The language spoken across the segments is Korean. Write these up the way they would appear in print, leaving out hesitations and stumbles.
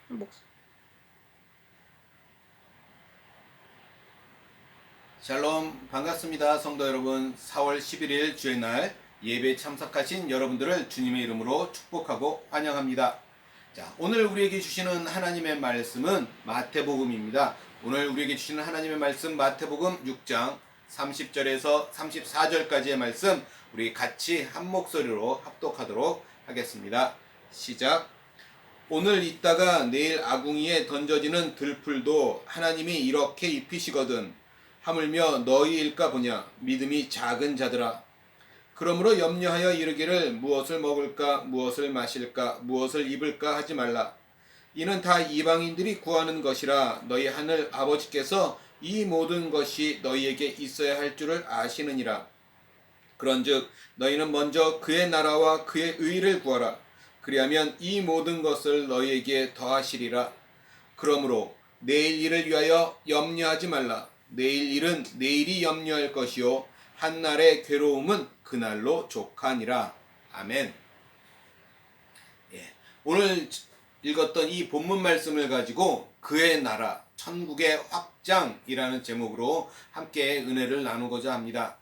목 샬롬 반갑습니다. 성도 여러분, 4월 11일 주의 날 예배 참석하신 여러분들을 주님의 이름으로 축복하고 환영합니다. 자, 오늘 우리에게 주시는 하나님의 말씀은 마태복음입니다. 오늘 우리에게 주시는 하나님의 말씀 마태복음 6장 30절에서 34절까지의 말씀 우리 같이 한 목소리로 합독하도록 하겠습니다. 시작. 오늘 있다가 내일 아궁이에 던져지는 들풀도 하나님이 이렇게 입히시거든. 하물며 너희일까 보냐. 믿음이 작은 자들아. 그러므로 염려하여 이르기를 무엇을 먹을까, 무엇을 마실까, 무엇을 입을까 하지 말라. 이는 다 이방인들이 구하는 것이라. 너희 하늘 아버지께서 이 모든 것이 너희에게 있어야 할 줄을 아시느니라. 그런즉 너희는 먼저 그의 나라와 그의 의를 구하라. 그리하면 이 모든 것을 너희에게 더하시리라. 그러므로 내일 일을 위하여 염려하지 말라. 내일 일은 내일이 염려할 것이요 한날의 괴로움은 그날로 족하니라. 아멘. 예, 오늘 읽었던 이 본문 말씀을 가지고 그의 나라, 천국의 확장이라는 제목으로 함께 은혜를 나누고자 합니다.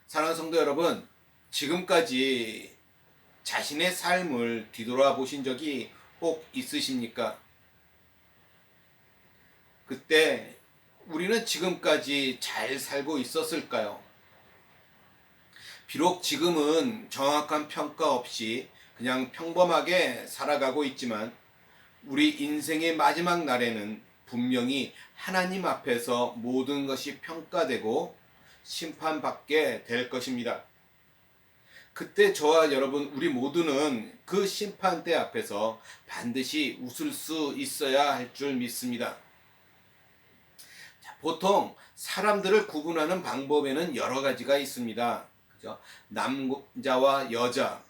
사랑하는 성도 여러분, 지금까지 자신의 삶을 뒤돌아보신 적이 혹 있으십니까? 그때 우리는 지금까지 잘 살고 있었을까요? 비록 지금은 정확한 평가 없이 그냥 평범하게 살아가고 있지만 우리 인생의 마지막 날에는 분명히 하나님 앞에서 모든 것이 평가되고 심판받게 될 것입니다. 그때 저와 여러분 우리 모두는 그 심판대 앞에서 반드시 웃을 수 있어야 할 줄 믿습니다. 보통 사람들을 구분하는 방법에는 여러 가지가 있습니다. 그죠? 남자와 여자,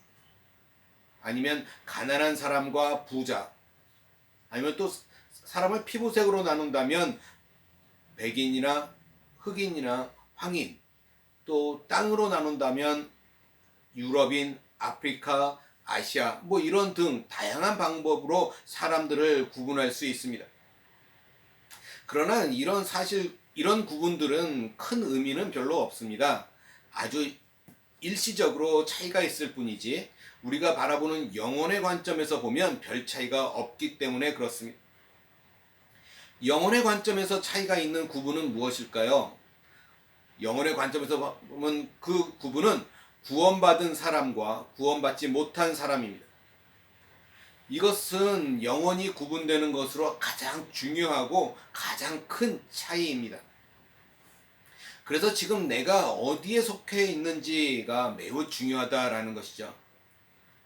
아니면 가난한 사람과 부자, 아니면 또 사람을 피부색으로 나눈다면 백인이나 흑인이나 황인, 또 땅으로 나눈다면 유럽인, 아프리카, 아시아, 뭐 이런 등 다양한 방법으로 사람들을 구분할 수 있습니다. 그러나 이런 구분들은 큰 의미는 별로 없습니다. 아주 일시적으로 차이가 있을 뿐이지 우리가 바라보는 영혼의 관점에서 보면 별 차이가 없기 때문에 그렇습니다. 영혼의 관점에서 차이가 있는 구분은 무엇일까요? 영혼의 관점에서 보면 그 구분은 구원받은 사람과 구원받지 못한 사람입니다. 이것은 영원히 구분되는 것으로 가장 중요하고 가장 큰 차이입니다. 그래서 지금 내가 어디에 속해 있는지가 매우 중요하다라는 것이죠.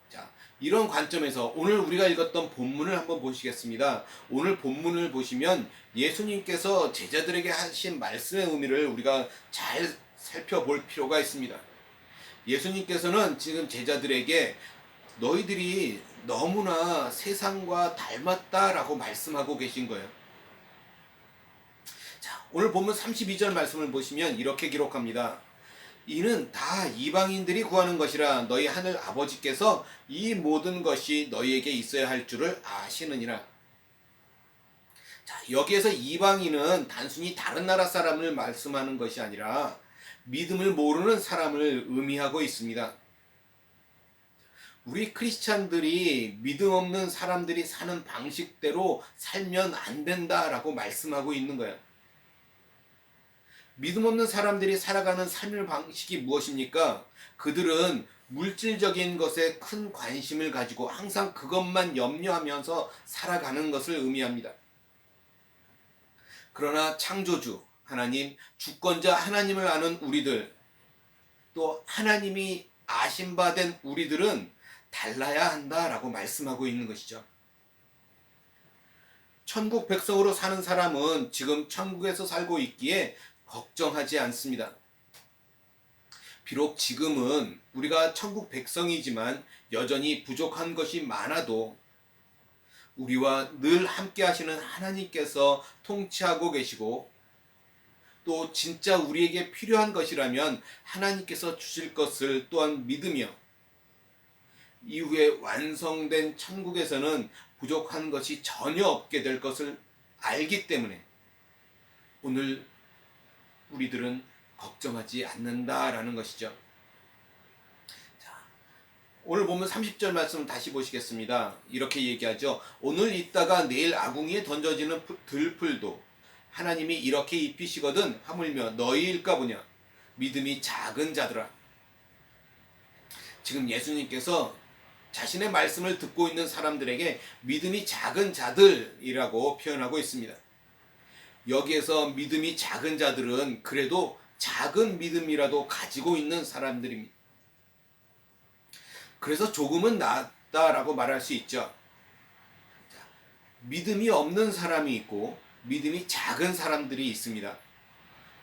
자, 이런 관점에서 오늘 우리가 읽었던 본문을 한번 보시겠습니다. 오늘 본문을 보시면 예수님께서 제자들에게 하신 말씀의 의미를 우리가 잘 살펴볼 필요가 있습니다. 예수님께서는 지금 제자들에게 너희들이 너무나 세상과 닮았다라고 말씀하고 계신 거예요. 자, 오늘 본문 32절 말씀을 보시면 이렇게 기록합니다. 이는 다 이방인들이 구하는 것이라. 너희 하늘 아버지께서 이 모든 것이 너희에게 있어야 할 줄을 아시느니라. 자, 여기에서 이방인은 단순히 다른 나라 사람을 말씀하는 것이 아니라 믿음을 모르는 사람을 의미하고 있습니다. 우리 크리스찬들이 믿음 없는 사람들이 사는 방식대로 살면 안 된다라고 말씀하고 있는 거예요. 믿음 없는 사람들이 살아가는 삶의 방식이 무엇입니까? 그들은 물질적인 것에 큰 관심을 가지고 항상 그것만 염려하면서 살아가는 것을 의미합니다. 그러나 창조주 하나님, 주권자 하나님을 아는 우리들, 또 하나님이 아신 바 된 우리들은 달라야 한다라고 말씀하고 있는 것이죠. 천국 백성으로 사는 사람은 지금 천국에서 살고 있기에 걱정하지 않습니다. 비록 지금은 우리가 천국 백성이지만 여전히 부족한 것이 많아도 우리와 늘 함께 하시는 하나님께서 통치하고 계시고 또 진짜 우리에게 필요한 것이라면 하나님께서 주실 것을 또한 믿으며 이후에 완성된 천국에서는 부족한 것이 전혀 없게 될 것을 알기 때문에 오늘 우리들은 걱정하지 않는다라는 것이죠. 자, 오늘 보면 30절 말씀을 다시 보시겠습니다. 이렇게 얘기하죠. 오늘 있다가 내일 아궁이에 던져지는 들풀도 하나님이 이렇게 입히시거든 하물며 너희일까 보냐. 믿음이 작은 자들아. 지금 예수님께서 자신의 말씀을 듣고 있는 사람들에게 믿음이 작은 자들이라고 표현하고 있습니다. 여기에서 믿음이 작은 자들은 그래도 작은 믿음이라도 가지고 있는 사람들입니다. 그래서 조금은 낫다라고 말할 수 있죠. 믿음이 없는 사람이 있고 믿음이 작은 사람들이 있습니다.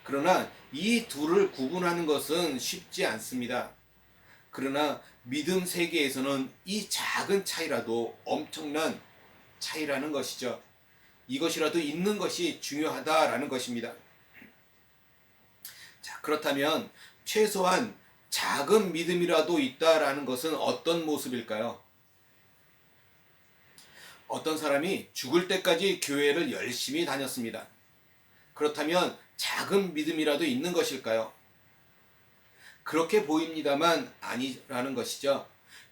그러나 이 둘을 구분하는 것은 쉽지 않습니다. 그러나 믿음 세계에서는 이 작은 차이라도 엄청난 차이라는 것이죠. 이것이라도 있는 것이 중요하다라는 것입니다. 자, 그렇다면 최소한 작은 믿음이라도 있다라는 것은 어떤 모습일까요? 어떤 사람이 죽을 때까지 교회를 열심히 다녔습니다. 그렇다면 작은 믿음이라도 있는 것일까요? 그렇게 보입니다만 아니라는 것이죠.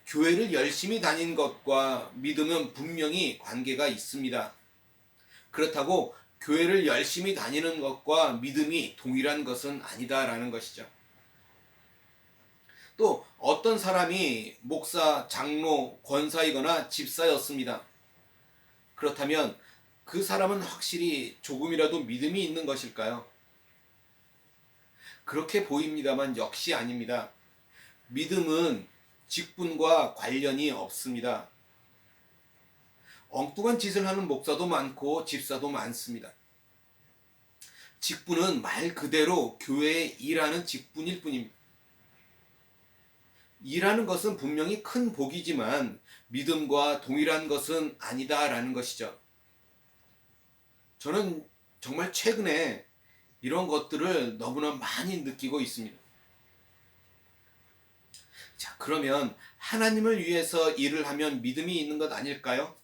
교회를 열심히 다닌 것과 믿음은 분명히 관계가 있습니다. 그렇다고 교회를 열심히 다니는 것과 믿음이 동일한 것은 아니다라는 것이죠. 또 어떤 사람이 목사, 장로, 권사이거나 집사였습니다. 그렇다면 그 사람은 확실히 조금이라도 믿음이 있는 것일까요? 그렇게 보입니다만 역시 아닙니다. 믿음은 직분과 관련이 없습니다. 엉뚱한 짓을 하는 목사도 많고 집사도 많습니다. 직분은 말 그대로 교회에 일하는 직분일 뿐입니다. 일하는 것은 분명히 큰 복이지만 믿음과 동일한 것은 아니다라는 것이죠. 저는 정말 최근에 이런 것들을 너무나 많이 느끼고 있습니다. 자, 그러면 하나님을 위해서 일을 하면 믿음이 있는 것 아닐까요?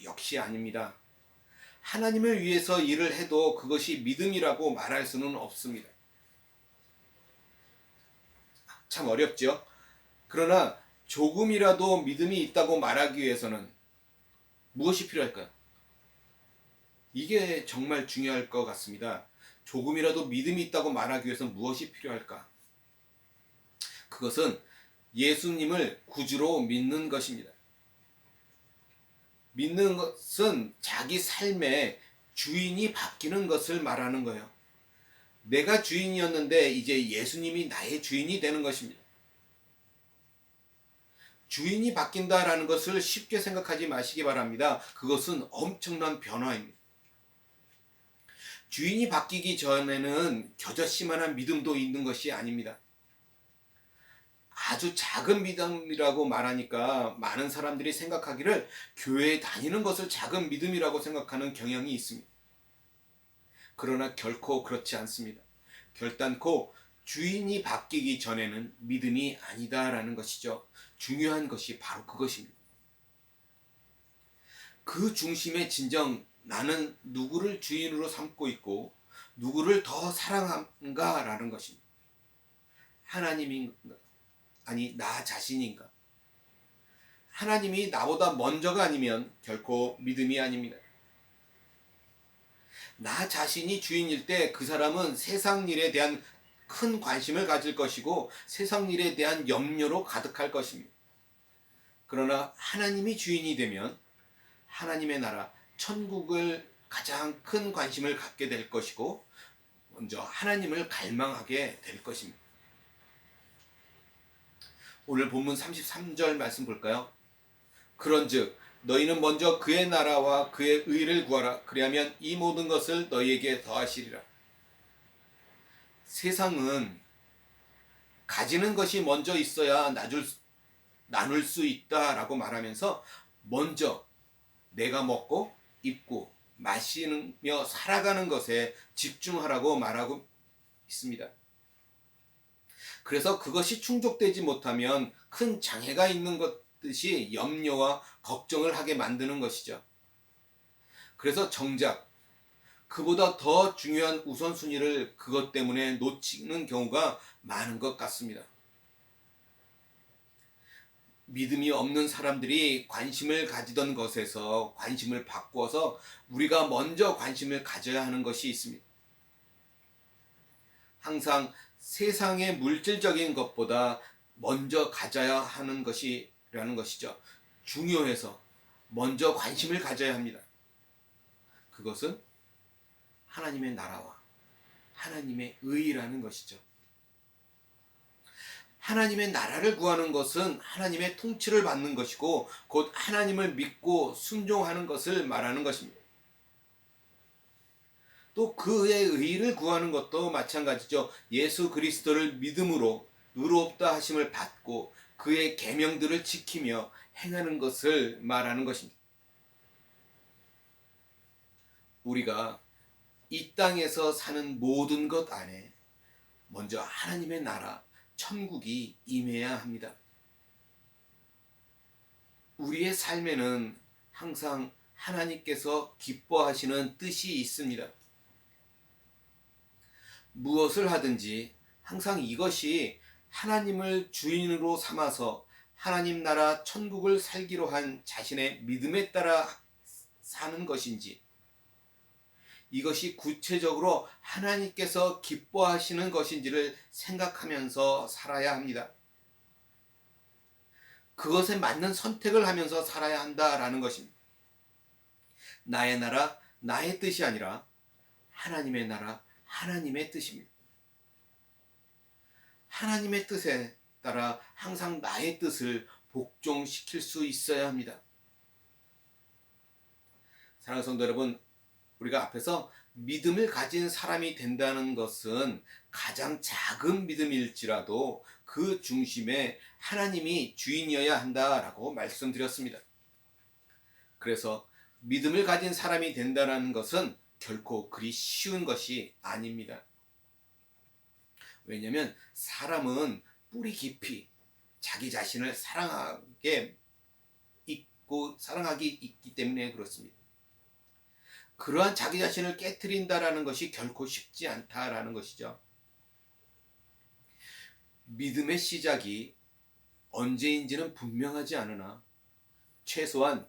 역시 아닙니다. 하나님을 위해서 일을 해도 그것이 믿음이라고 말할 수는 없습니다. 참 어렵죠? 그러나 조금이라도 믿음이 있다고 말하기 위해서는 무엇이 필요할까요? 이게 정말 중요할 것 같습니다. 조금이라도 믿음이 있다고 말하기 위해서는 무엇이 필요할까? 그것은 예수님을 구주로 믿는 것입니다. 믿는 것은 자기 삶의 주인이 바뀌는 것을 말하는 거예요. 내가 주인이었는데 이제 예수님이 나의 주인이 되는 것입니다. 주인이 바뀐다라는 것을 쉽게 생각하지 마시기 바랍니다. 그것은 엄청난 변화입니다. 주인이 바뀌기 전에는 겨자씨만한 믿음도 있는 것이 아닙니다. 아주 작은 믿음이라고 말하니까 많은 사람들이 생각하기를 교회에 다니는 것을 작은 믿음이라고 생각하는 경향이 있습니다. 그러나 결코 그렇지 않습니다. 결단코 주인이 바뀌기 전에는 믿음이 아니다라는 것이죠. 중요한 것이 바로 그것입니다. 그 중심에 진정 나는 누구를 주인으로 삼고 있고 누구를 더 사랑한가라는 것입니다. 하나님인가? 아니 나 자신인가? 하나님이 나보다 먼저가 아니면 결코 믿음이 아닙니다. 나 자신이 주인일 때 그 사람은 세상 일에 대한 큰 관심을 가질 것이고 세상 일에 대한 염려로 가득할 것입니다. 그러나 하나님이 주인이 되면 하나님의 나라, 천국을 가장 큰 관심을 갖게 될 것이고 먼저 하나님을 갈망하게 될 것입니다. 오늘 본문 33절 말씀 볼까요? 그런즉 너희는 먼저 그의 나라와 그의 의를 구하라. 그리하면 이 모든 것을 너희에게 더하시리라. 세상은 가지는 것이 먼저 있어야 나눌 수 있다라고 말하면서 먼저 내가 먹고 입고 마시며 살아가는 것에 집중하라고 말하고 있습니다. 그래서 그것이 충족되지 못하면 큰 장애가 있는 것 듯이 염려와 걱정을 하게 만드는 것이죠. 그래서 정작 그보다 더 중요한 우선순위를 그것 때문에 놓치는 경우가 많은 것 같습니다. 믿음이 없는 사람들이 관심을 가지던 것에서 관심을 바꾸어서 우리가 먼저 관심을 가져야 하는 것이 있습니다. 항상 세상의 물질적인 것보다 먼저 가져야 하는 것이라는 것이죠. 중요해서 먼저 관심을 가져야 합니다. 그것은 하나님의 나라와 하나님의 의라는 것이죠. 하나님의 나라를 구하는 것은 하나님의 통치를 받는 것이고 곧 하나님을 믿고 순종하는 것을 말하는 것입니다. 또 그의 의를 구하는 것도 마찬가지죠. 예수 그리스도를 믿음으로 의롭다 하심을 받고 그의 계명들을 지키며 행하는 것을 말하는 것입니다. 우리가 이 땅에서 사는 모든 것 안에 먼저 하나님의 나라, 천국이 임해야 합니다. 우리의 삶에는 항상 하나님께서 기뻐하시는 뜻이 있습니다. 무엇을 하든지 항상 이것이 하나님을 주인으로 삼아서 하나님 나라 천국을 살기로 한 자신의 믿음에 따라 사는 것인지, 이것이 구체적으로 하나님께서 기뻐하시는 것인지를 생각하면서 살아야 합니다. 그것에 맞는 선택을 하면서 살아야 한다라는 것입니다. 나의 나라, 나의 뜻이 아니라 하나님의 나라, 하나님의 뜻입니다. 하나님의 뜻에 따라 항상 나의 뜻을 복종시킬 수 있어야 합니다. 사랑하는 성도 여러분, 우리가 앞에서 믿음을 가진 사람이 된다는 것은 가장 작은 믿음일지라도 그 중심에 하나님이 주인이어야 한다라고 말씀드렸습니다. 그래서 믿음을 가진 사람이 된다는 것은 결코 그리 쉬운 것이 아닙니다. 왜냐하면 사람은 뿌리 깊이 자기 자신을 사랑하기 있기 때문에 그렇습니다. 그러한 자기 자신을 깨트린다라는 것이 결코 쉽지 않다라는 것이죠. 믿음의 시작이 언제인지는 분명하지 않으나 최소한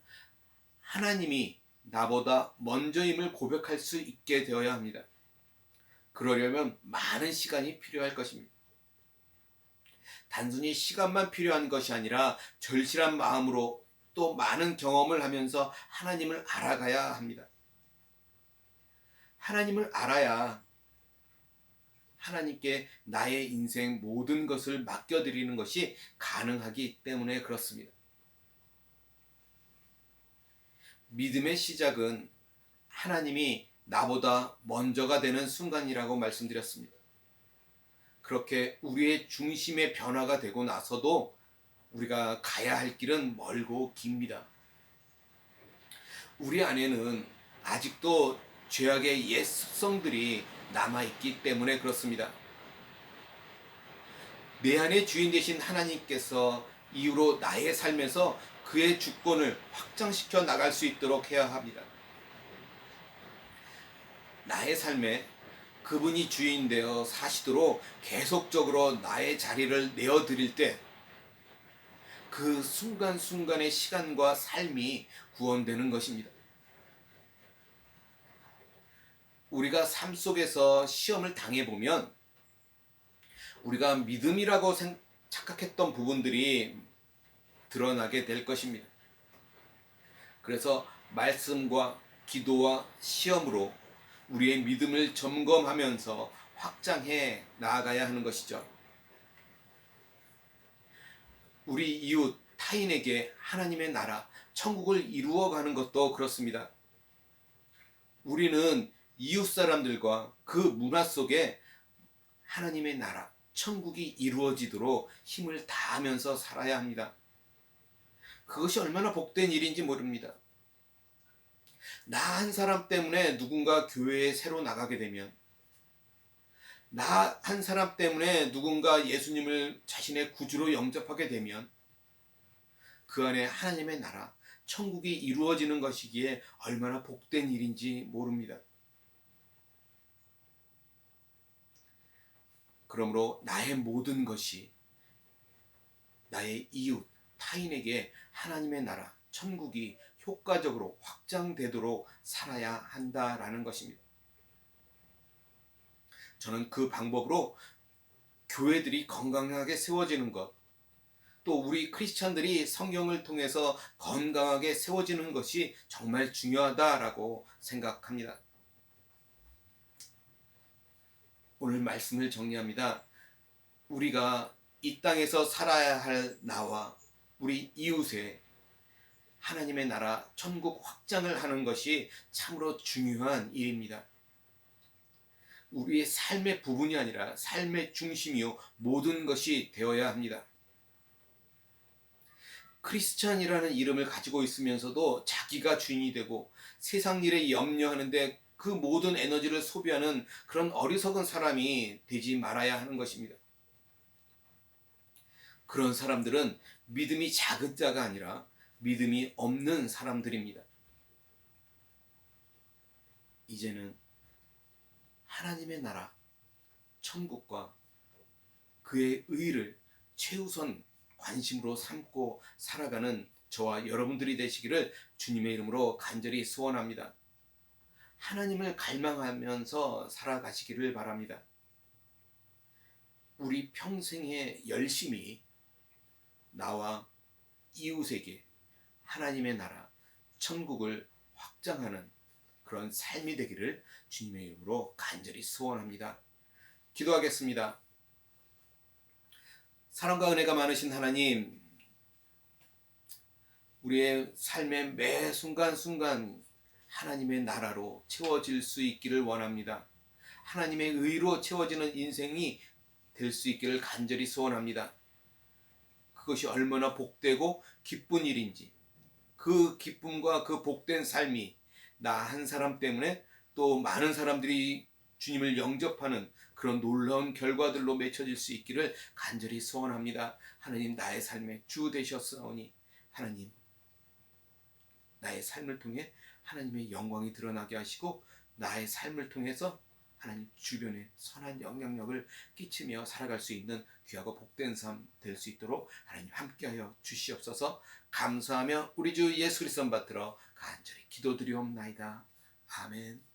하나님이 나보다 먼저임을 고백할 수 있게 되어야 합니다. 그러려면 많은 시간이 필요할 것입니다. 단순히 시간만 필요한 것이 아니라 절실한 마음으로 또 많은 경험을 하면서 하나님을 알아가야 합니다. 하나님을 알아야 하나님께 나의 인생 모든 것을 맡겨드리는 것이 가능하기 때문에 그렇습니다. 믿음의 시작은 하나님이 나보다 먼저가 되는 순간이라고 말씀드렸습니다. 그렇게 우리의 중심의 변화가 되고 나서도 우리가 가야 할 길은 멀고 깁니다. 우리 안에는 아직도 죄악의 옛 습성들이 남아있기 때문에 그렇습니다. 내 안에 주인 되신 하나님께서 이후로 나의 삶에서 그의 주권을 확장시켜 나갈 수 있도록 해야 합니다. 나의 삶에 그분이 주인 되어 사시도록 계속적으로 나의 자리를 내어드릴 때 그 순간순간의 시간과 삶이 구원되는 것입니다. 우리가 삶 속에서 시험을 당해보면 우리가 믿음이라고 착각했던 부분들이 드러나게 될 것입니다. 그래서 말씀과 기도와 시험으로 우리의 믿음을 점검하면서 확장해 나아가야 하는 것이죠. 우리 이웃 타인에게 하나님의 나라, 천국을 이루어가는 것도 그렇습니다. 우리는 이웃 사람들과 그 문화 속에 하나님의 나라, 천국이 이루어지도록 힘을 다하면서 살아야 합니다. 그것이 얼마나 복된 일인지 모릅니다. 나 한 사람 때문에 누군가 교회에 새로 나가게 되면, 나 한 사람 때문에 누군가 예수님을 자신의 구주로 영접하게 되면 그 안에 하나님의 나라, 천국이 이루어지는 것이기에 얼마나 복된 일인지 모릅니다. 그러므로 나의 모든 것이 나의 이웃, 타인에게 하나님의 나라, 천국이 효과적으로 확장되도록 살아야 한다라는 것입니다. 저는 그 방법으로 교회들이 건강하게 세워지는 것, 또 우리 크리스찬들이 성경을 통해서 건강하게 세워지는 것이 정말 중요하다라고 생각합니다. 오늘 말씀을 정리합니다. 우리가 이 땅에서 살아야 할 나와 우리 이웃의 하나님의 나라 천국 확장을 하는 것이 참으로 중요한 일입니다. 우리의 삶의 부분이 아니라 삶의 중심이요 모든 것이 되어야 합니다. 크리스찬이라는 이름을 가지고 있으면서도 자기가 주인이 되고 세상 일에 염려하는데 그 모든 에너지를 소비하는 그런 어리석은 사람이 되지 말아야 하는 것입니다. 그런 사람들은 믿음이 작은 자가 아니라 믿음이 없는 사람들입니다. 이제는 하나님의 나라, 천국과 그의 의를 최우선 관심으로 삼고 살아가는 저와 여러분들이 되시기를 주님의 이름으로 간절히 소원합니다. 하나님을 갈망하면서 살아가시기를 바랍니다. 우리 평생에 열심히 나와 이웃에게 하나님의 나라, 천국을 확장하는 그런 삶이 되기를 주님의 이름으로 간절히 소원합니다. 기도하겠습니다. 사랑과 은혜가 많으신 하나님, 우리의 삶의 매 순간순간 하나님의 나라로 채워질 수 있기를 원합니다. 하나님의 의로 채워지는 인생이 될 수 있기를 간절히 소원합니다. 그것이 얼마나 복되고 기쁜 일인지, 그 기쁨과 그 복된 삶이 나 한 사람 때문에 또 많은 사람들이 주님을 영접하는 그런 놀라운 결과들로 맺혀질 수 있기를 간절히 소원합니다. 하나님, 나의 삶의 주 되셨사오니 하나님, 나의 삶을 통해 하나님의 영광이 드러나게 하시고 나의 삶을 통해서 하나님 주변에 선한 영향력을 끼치며 살아갈 수 있는 귀하고 복된 삶 될 수 있도록 하나님 함께하여 주시옵소서. 감사하며 우리 주 예수 그리스도 받들어 간절히 기도드리옵나이다. 아멘.